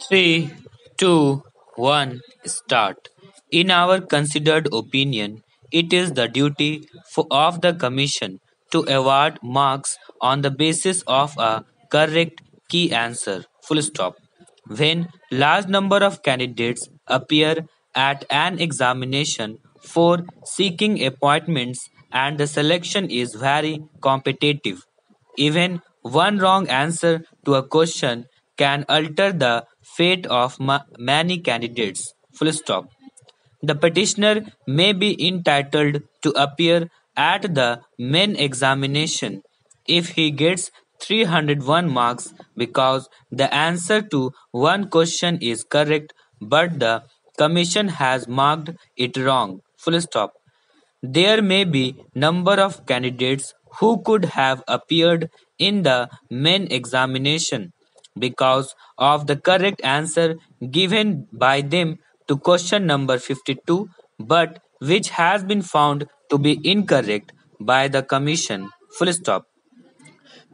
Three, two, one, start. In our considered opinion, it is the duty of the Commission to award marks on the basis of a correct key answer. Full stop. When large number of candidates appear at an examination for seeking appointments and the selection is very competitive, even one wrong answer to a question can alter the fate of many candidates. Full stop. The petitioner may be entitled to appear at the main examination if he gets 301 marks because the answer to one question is correct but the commission has marked it wrong. Full stop. There may be number of candidates who could have appeared in the main examination because of the correct answer given by them to question number 52 but which has been found to be incorrect by the commission. Full stop.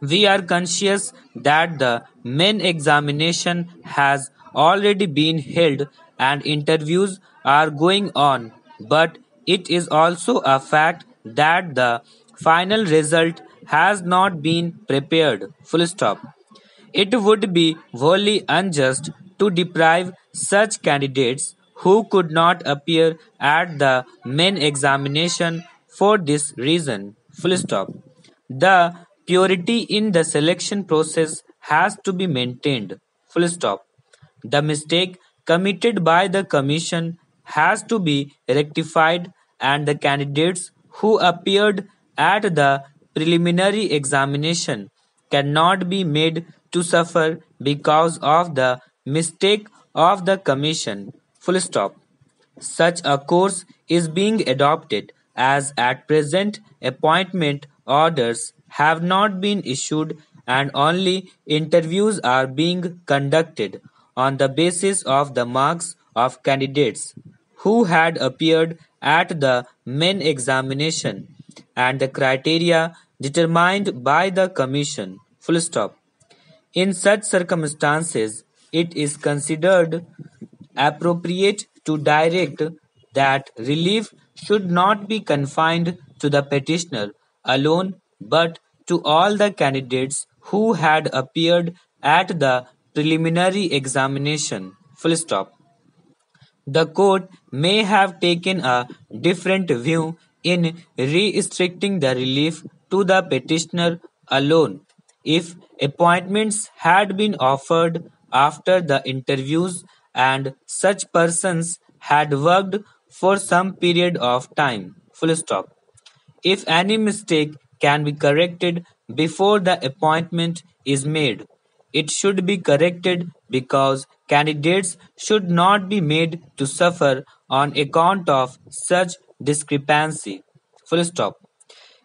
We are conscious that the main examination has already been held and interviews are going on, but it is also a fact that the final result has not been prepared. Full stop. It would be wholly unjust to deprive such candidates who could not appear at the main examination for this reason. Full stop. The purity in the selection process has to be maintained. Full stop. The mistake committed by the Commission has to be rectified and the candidates who appeared at the preliminary examination cannot be made to suffer because of the mistake of the Commission. Full stop. Such a course is being adopted as at present appointment orders have not been issued and only interviews are being conducted on the basis of the marks of candidates who had appeared at the main examination and the criteria determined by the commission. Full stop. In such circumstances, it is considered appropriate to direct that relief should not be confined to the petitioner alone but to all the candidates who had appeared at the preliminary examination. Full stop. The court may have taken a different view in restricting the relief to the petitioner alone if appointments had been offered after the interviews and such persons had worked for some period of time. Full stop. If any mistake can be corrected before the appointment is made, it should be corrected because candidates should not be made to suffer on account of such discrepancy. Full stop.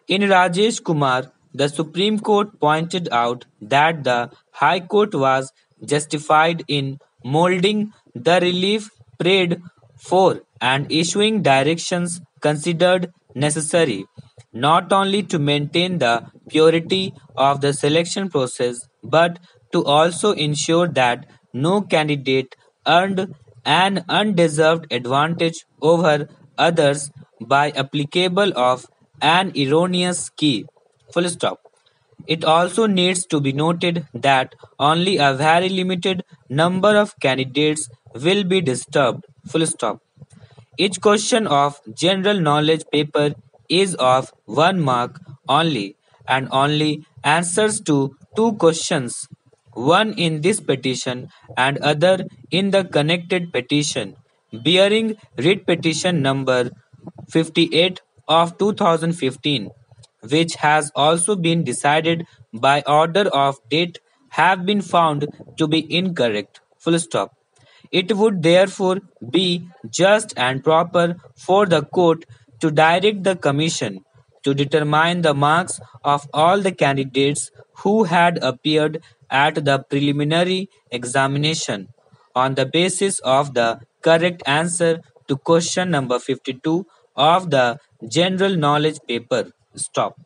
In Rajesh Kumar, the Supreme Court pointed out that the High Court was justified in molding the relief prayed for and issuing directions considered necessary, not only to maintain the purity of the selection process, but to also ensure that no candidate earned an undeserved advantage over others by applicable of an erroneous key. Full stop. It also needs to be noted that only a very limited number of candidates will be disturbed. Full stop. Each question of general knowledge paper is of 1 mark only and only answers to two questions, one in this petition and other in the connected petition, bearing writ petition number 58 of 2015, which has also been decided by order of date, have been found to be incorrect. Full stop. It would therefore be just and proper for the court to direct the commission to determine the marks of all the candidates who had appeared at the preliminary examination on the basis of the correct answer to question number 52 of the general knowledge paper. Stop.